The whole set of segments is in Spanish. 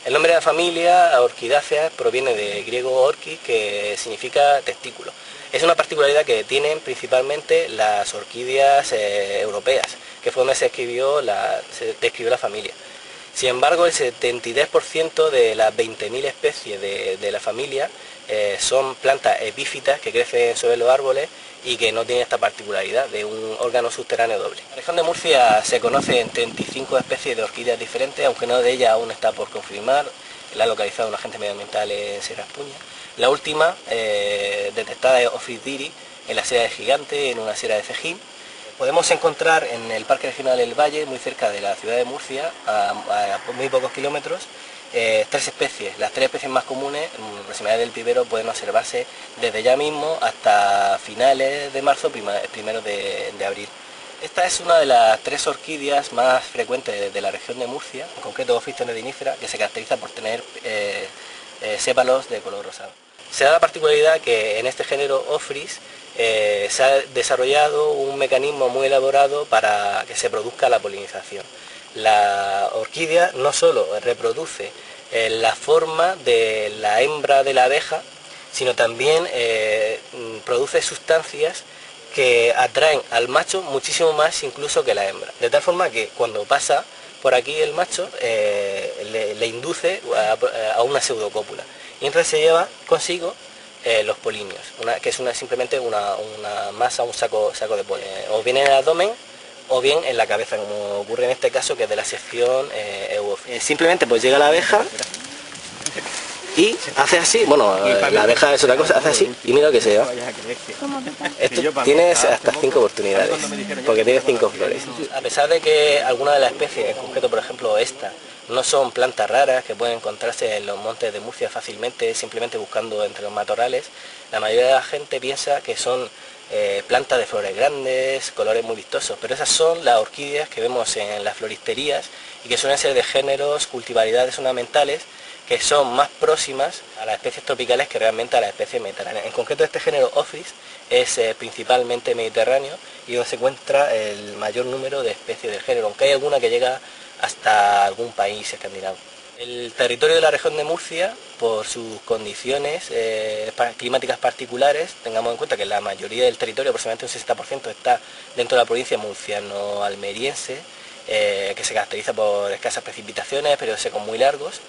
El nombre de la familia, Orchidaceae, proviene del griego orchis, que significa testículo. Es una particularidad que tienen principalmente las orquídeas europeas, que fue donde se describió la familia. Sin embargo, el 73% de las 20.000 especies de la familia son plantas epífitas que crecen sobre los árboles y que no tienen esta particularidad de un órgano subterráneo doble. En la región de Murcia se conocen 35 especies de orquídeas diferentes, aunque no de ellas aún está por confirmar. La ha localizado un agente medioambiental en Sierra Espuña. La última detectada es Ophrys diri en la Sierra de Gigante, en una sierra de Cejín. Podemos encontrar en el Parque Regional El Valle, muy cerca de la ciudad de Murcia, a muy pocos kilómetros, 3 especies. Las 3 especies más comunes, Rosemaria del Pibero, pueden observarse desde ya mismo hasta finales de marzo, primeros de abril. Esta es una de las 3 orquídeas más frecuentes de la región de Murcia, en concreto Ophrys tenedinífera, que se caracteriza por tener sépalos de color rosado. Se da la particularidad que en este género Ophrys se ha desarrollado un mecanismo muy elaborado para que se produzca la polinización. La orquídea no solo reproduce la forma de la hembra de la abeja, sino también produce sustancias que atraen al macho muchísimo más incluso que la hembra. De tal forma que cuando pasa por aquí el macho le induce a una pseudocópula. Y entonces se lleva consigo los polinios, que es simplemente una masa, un saco de polen, o bien en el abdomen o bien en la cabeza, como ocurre en este caso, que es de la sección Euphorbia. Simplemente pues llega la abeja y hace así, bueno, la abeja es otra cosa, hace así y mira lo que se lleva. Esto tienes hasta 5 oportunidades, porque tienes 5 flores. A pesar de que algunas de las especies, en concreto por ejemplo esta, no son plantas raras que pueden encontrarse en los montes de Murcia fácilmente, simplemente buscando entre los matorrales, la mayoría de la gente piensa que son plantas de flores grandes, colores muy vistosos, pero esas son las orquídeas que vemos en las floristerías y que suelen ser de géneros, cultivaridades ornamentales, que son más próximas a las especies tropicales que realmente a las especies mediterráneas. En concreto este género Ophrys es principalmente mediterráneo y donde se encuentra el mayor número de especies del género, aunque hay alguna que llega hasta algún país escandinavo. El territorio de la región de Murcia, por sus condiciones climáticas particulares, tengamos en cuenta que la mayoría del territorio, aproximadamente un 60%, está dentro de la provincia murciano-almeriense, que se caracteriza por escasas precipitaciones, periodos secos muy largos,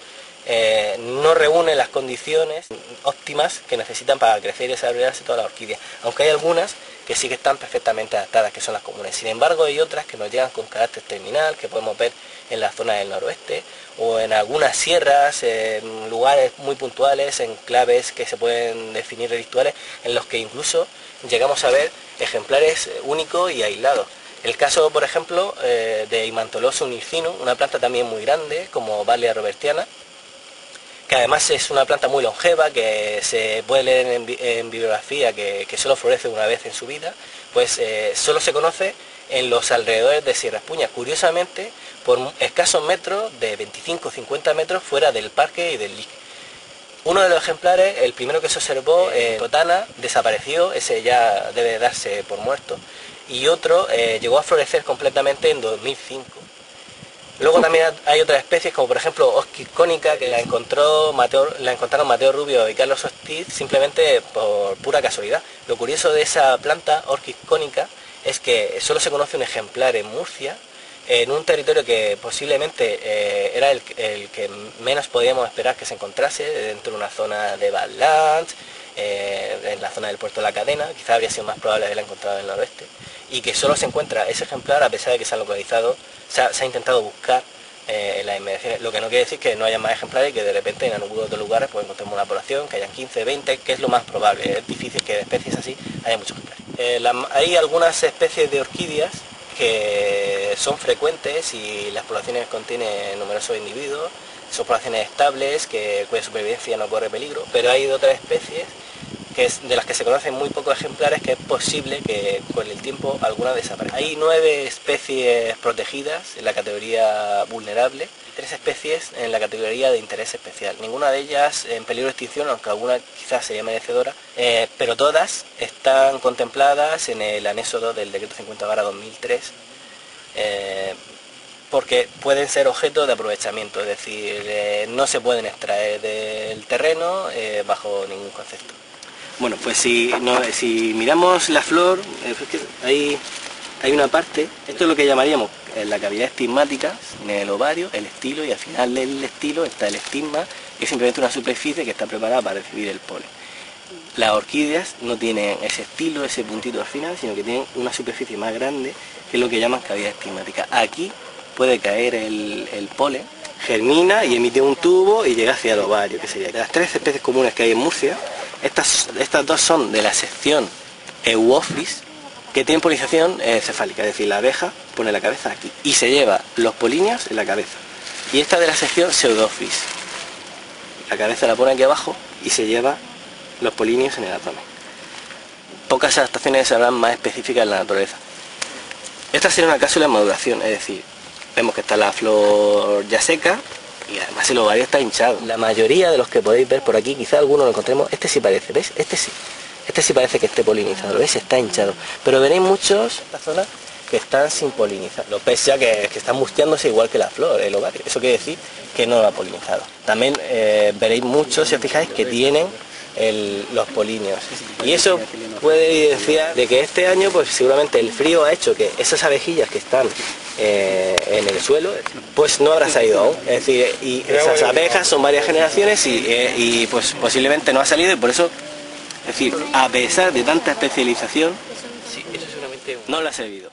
no reúne las condiciones óptimas que necesitan para crecer y desarrollarse toda la orquídea, aunque hay algunas que sí que están perfectamente adaptadas, que son las comunes. Sin embargo, hay otras que nos llegan con carácter terminal, que podemos ver en la zona del noroeste, o en algunas sierras, en lugares muy puntuales, en claves que se pueden definir relictuales, en los que incluso llegamos a ver ejemplares únicos y aislados. El caso, por ejemplo, de Himantoloso unircino, una planta también muy grande, como Vallia robertiana, que además es una planta muy longeva, que se puede leer en bibliografía que solo florece una vez en su vida, pues solo se conoce en los alrededores de Sierra Espuña, curiosamente por escasos metros, de 25 o 50 metros fuera del parque y del dique. Uno de los ejemplares, el primero que se observó en Totana, desapareció, ese ya debe darse por muerto, y otro llegó a florecer completamente en 2005. Luego también hay otras especies, como por ejemplo Orchis cónica, que la encontraron Mateo Rubio y Carlos Ortiz simplemente por pura casualidad. Lo curioso de esa planta, Orchis cónica, es que solo se conoce un ejemplar en Murcia, en un territorio que posiblemente era el que menos podíamos esperar que se encontrase, dentro de una zona de Badlands, en la zona del puerto de la Cadena. Quizá habría sido más probable haberla encontrado en el noroeste, y que solo se encuentra ese ejemplar a pesar de que se ha localizado, se ha intentado buscar en las inmediaciones, lo que no quiere decir que no haya más ejemplares y que de repente en algunos otros lugares pues encontremos una población, que hayan 15, 20, que es lo más probable. Es difícil que de especies así haya muchos ejemplares. Hay algunas especies de orquídeas que son frecuentes y las poblaciones contienen numerosos individuos, son poblaciones estables cuya supervivencia no corre peligro, pero hay otras especies de las que se conocen muy pocos ejemplares, que es posible que con el tiempo algunas desaparezcan. Hay 9 especies protegidas en la categoría vulnerable y 3 especies en la categoría de interés especial. Ninguna de ellas en peligro de extinción, aunque alguna quizás sería merecedora, pero todas están contempladas en el anexo 2 del decreto 50/2003, porque pueden ser objeto de aprovechamiento, es decir, no se pueden extraer del terreno bajo ningún concepto. Bueno, pues si miramos la flor, hay una parte, esto es lo que llamaríamos la cavidad estigmática, en el ovario, el estilo, y al final del estilo está el estigma, que es simplemente una superficie que está preparada para recibir el polen. Las orquídeas no tienen ese estilo, ese puntito al final, sino que tienen una superficie más grande, que es lo que llaman cavidad estigmática. Aquí puede caer el polen, germina y emite un tubo y llega hacia el ovario, que sería. De las 3 especies comunes que hay en Murcia, estas dos son de la sección Euophrys, que tienen polinización cefálica, es decir, la abeja pone la cabeza aquí y se lleva los polinios en la cabeza. Y esta de la sección Pseudophrys, la cabeza la pone aquí abajo y se lleva los polinios en el abdomen. Pocas adaptaciones se habrán más específicas en la naturaleza. Esta sería una cápsula en maduración, es decir, vemos que está la flor ya seca y además el ovario está hinchado. La mayoría de los que podéis ver por aquí, quizá alguno lo encontremos, este sí parece, ¿veis? Este sí parece que esté polinizado, ¿veis? Está hinchado. Pero veréis muchos en esta zona que están sin polinizar. Los ves ya que están mustiándose igual que la flor, el ovario. Eso quiere decir que no lo ha polinizado. También veréis muchos, si os fijáis, que tienen los polinios. Y eso puede evidenciar de que este año pues seguramente el frío ha hecho que esas abejillas que están en el suelo pues no habrá salido aún. Es decir, y esas abejas son varias generaciones y pues posiblemente no ha salido, y por eso, es decir, a pesar de tanta especialización, sí, eso seguramente no le ha servido.